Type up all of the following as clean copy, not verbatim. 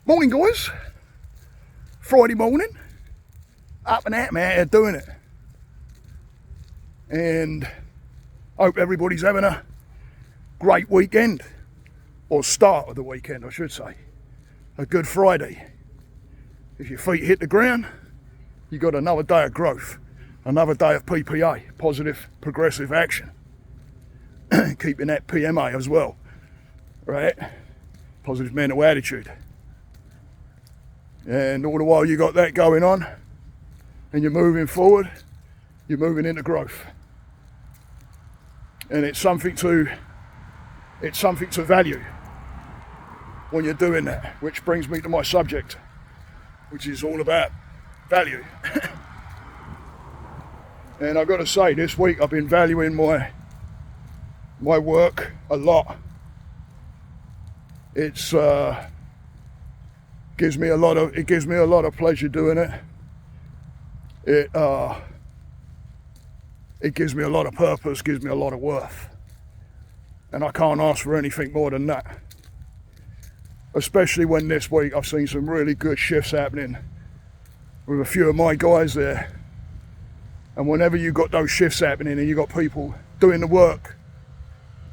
Morning, guys. Friday morning. Up and out, man, doing it. And hope everybody's having a great weekend. Or start of the weekend, I should say. A good Friday. If your feet hit the ground, you got another day of growth. Another day of PPA, positive progressive action. Keeping that PMA as well, right? Positive mental attitude. And all the while you got that going on and you're moving forward, you're moving into growth. And it's something to value when you're doing that, which brings me to my subject, which is all about value. And I've got to say, this week I've been valuing my work a lot. It's gives me a lot of pleasure doing it. It gives me a lot of purpose, gives me a lot of worth. And I can't ask for anything more than that. Especially when this week I've seen some really good shifts happening with a few of my guys there. And whenever you got those shifts happening and you got people doing the work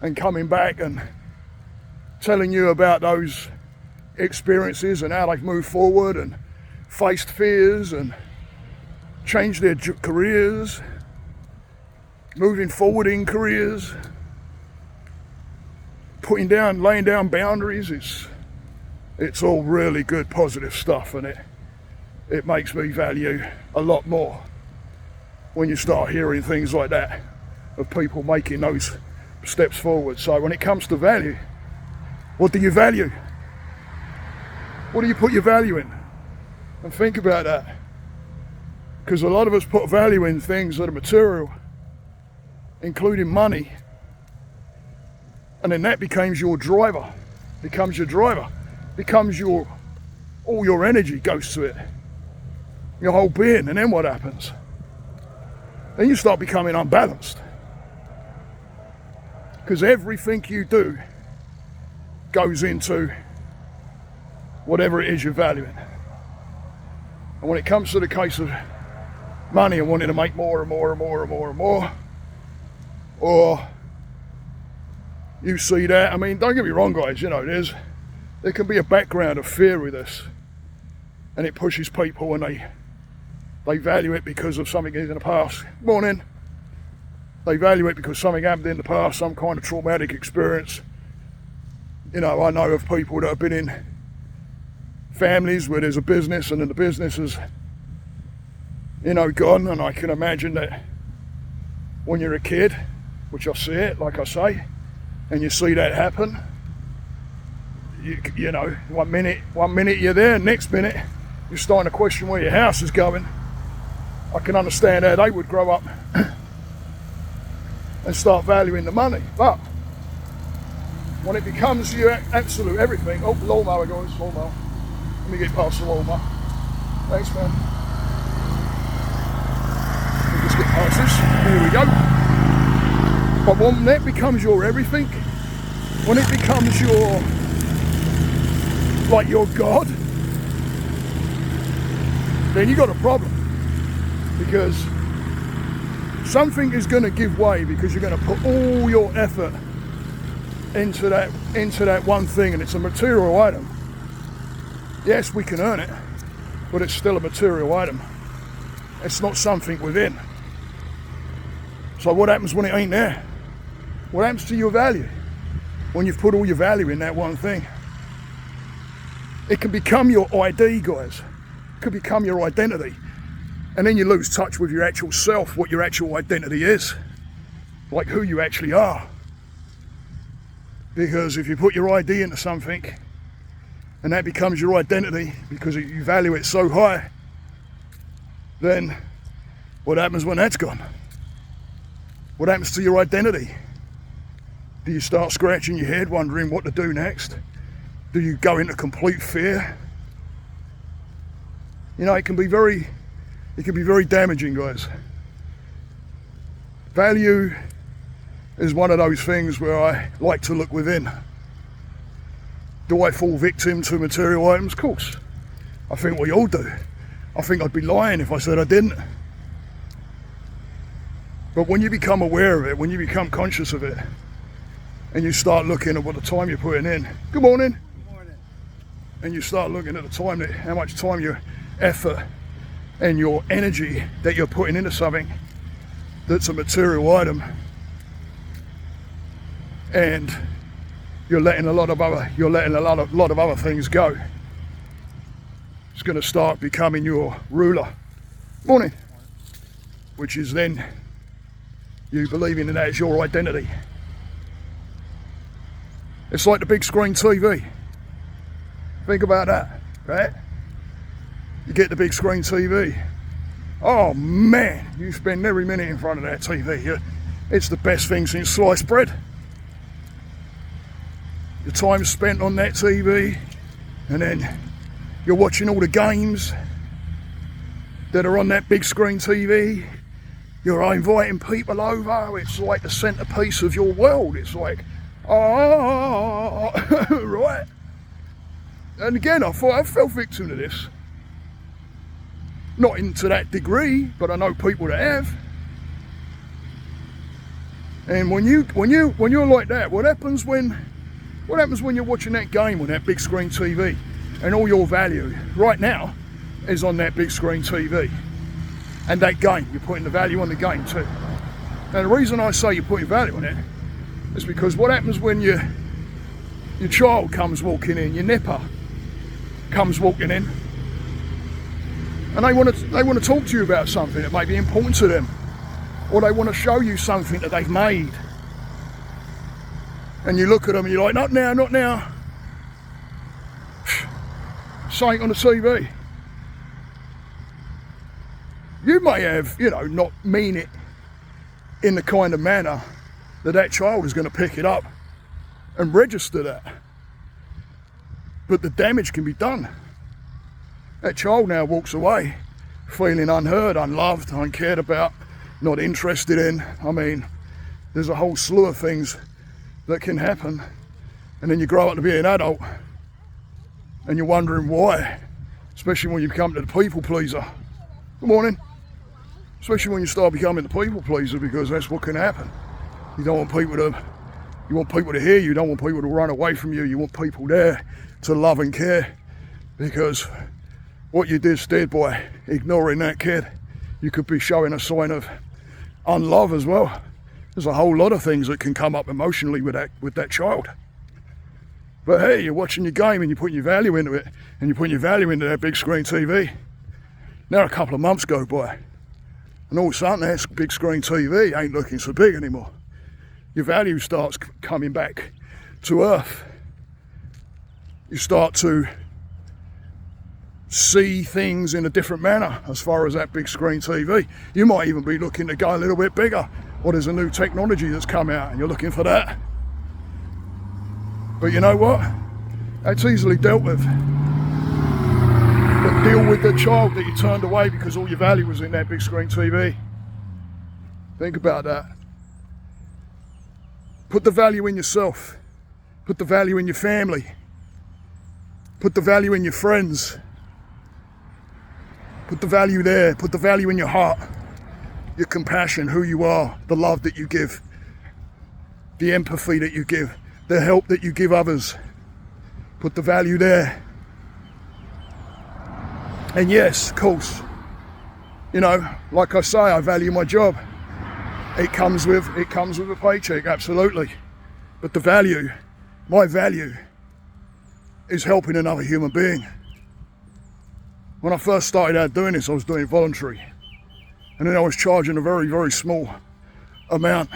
and coming back and telling you about those experiences and how they've moved forward and faced fears and changed their careers, moving forward in careers, laying down boundaries, it's all really good positive stuff, and it makes me value a lot more when you start hearing things like that of people making those steps forward. So when it comes to value, what do you value? What do you put your value in? And think about that. Because a lot of us put value in things that are material, including money. And then that becomes your driver. All your energy goes to it. Your whole being. And then what happens? Then you start becoming unbalanced. Because everything you do goes into whatever it is you're valuing. And when it comes to the case of money and wanting to make more and more and more and more and more, or you see that, I mean, don't get me wrong, guys, you know, there can be a background of fear with this, and it pushes people and they value it because of something in the past. Morning. They value it because something happened in the past, some kind of traumatic experience. You know, I know of people that have been in families where there's a business and then the business is, you know, gone. And I can imagine that when you're a kid, which I see it, like I say, and you see that happen, you know, one minute you're there, next minute you're starting to question where your house is going. I can understand how they would grow up and start valuing the money. But when it becomes your absolute everything, oh, lawnmower, guys, lawnmower. Let me get past the lawnmower. Thanks, man. We'll just get past this. Here we go. But when that becomes your everything, when it becomes your God, then you got a problem. Because something is going to give way because you're going to put all your effort into that one thing, and it's a material item. Yes, we can earn it, but it's still a material item. It's not something within. So what happens when it ain't there? What happens to your value when you've put all your value in that one thing? It can become your ID, guys. It could become your identity. And then you lose touch with your actual self, what your actual identity is, like who you actually are. Because if you put your ID into something and that becomes your identity because you value it so high, then what happens when that's gone? What happens to your identity? Do you start scratching your head wondering what to do next? Do you go into complete fear? You know, it can be very damaging, guys. Value is one of those things where I like to look within. Do I fall victim to material items? Of course. I think we all do. I think I'd be lying if I said I didn't. But when you become aware of it, when you become conscious of it, and you start looking at what the time you're putting in. Good morning. Good morning. And you start looking at the time, how much time, your effort and your energy that you're putting into something that's a material item, and you're letting a lot of other things go. It's going to start becoming your ruler. Morning. Which is then you believing that is your identity. It's like the big screen TV. Think about that, right? You get the big screen TV. Oh man, you spend every minute in front of that TV. It's the best thing since sliced bread. Your time spent on that TV, and then you're watching all the games that are on that big screen TV. You're inviting people over. It's like the centerpiece of your world. It's like, oh, right. And again, I thought I fell victim to this. Not into that degree, but I know people that have. And when you're like that, what happens when you're watching that game on that big screen TV, and all your value right now is on that big screen TV, and that game, you're putting the value on the game too. Now the reason I say you're putting value on it is because what happens when your child comes walking in, your nipper comes walking in, and they want to talk to you about something that may be important to them, or they want to show you something that they've made, and you look at them and you're like, not now, not now. Something on the TV. You may have, not mean it in the kind of manner that child is going to pick it up and register that. But the damage can be done. That child now walks away feeling unheard, unloved, uncared about, not interested in. I mean, there's a whole slew of things that can happen. And then you grow up to be an adult and you're wondering why, especially when you become the people pleaser. Good morning. Especially when you start becoming the people pleaser, because that's what can happen. You don't want people to hear you, you don't want people to run away from you, you want people there to love and care, because what you did by ignoring that kid, you could be showing a sign of unlove as well. There's a whole lot of things that can come up emotionally with that child. But hey, you're watching your game and you're putting your value into it, and you're putting your value into that big screen TV. Now a couple of months go by, and all of a sudden that big screen TV ain't looking so big anymore. Your value starts coming back to earth. You start to see things in a different manner as far as that big screen TV. You might even be looking to go a little bit bigger, or there's a new technology that's come out and you're looking for that. But you know what? That's easily dealt with. But deal with the child that you turned away because all your value was in that big screen TV. Think about that. Put the value in yourself. Put the value in your family. Put the value in your friends. Put the value there. Put the value in your heart. Your compassion, who you are, the love that you give, the empathy that you give, the help that you give others. Put the value there. And yes, of course, like I say, I value my job. It comes with a paycheck, absolutely. But the value, my value, is helping another human being. When I first started out doing this, I was doing voluntary. And then I was charging a very, very small amount.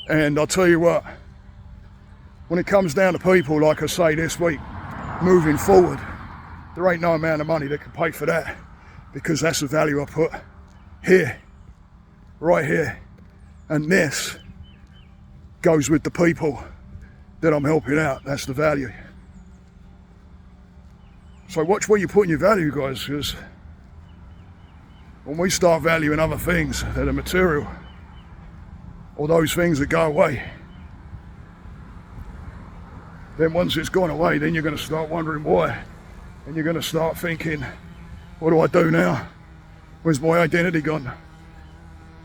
And I'll tell you what, when it comes down to people, like I say this week, moving forward, there ain't no amount of money that can pay for that, because that's the value I put here, right here. And this goes with the people that I'm helping out. That's the value. So watch where you're putting your value, guys, because when we start valuing other things that are material, or those things that go away, then once it's gone away, then you're going to start wondering why. And you're going to start thinking, what do I do now? Where's my identity gone?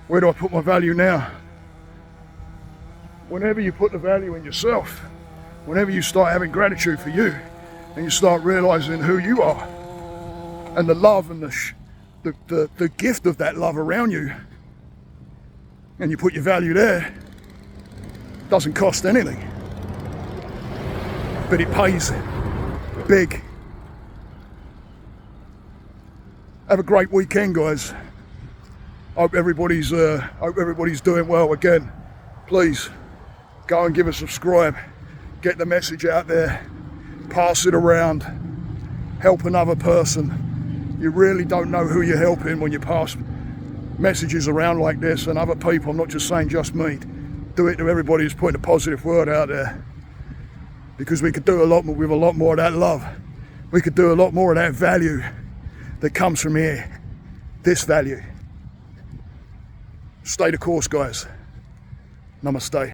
Where do I put my value now? Whenever you put the value in yourself, whenever you start having gratitude for you, and you start realizing who you are, and the love and the gift of that love around you, and you put your value there, it doesn't cost anything, but it pays big. Have a great weekend, guys. Hope everybody's doing well. Again, please go and give a subscribe, get the message out there, pass it around, help another person. You really don't know who you're helping when you pass messages around like this, and other people. I'm not just saying just me. Do it to everybody who's putting a positive word out there, because we could do a lot more with a lot more of that love. We could do a lot more of that value that comes from here. This value. Stay the course, guys. Namaste.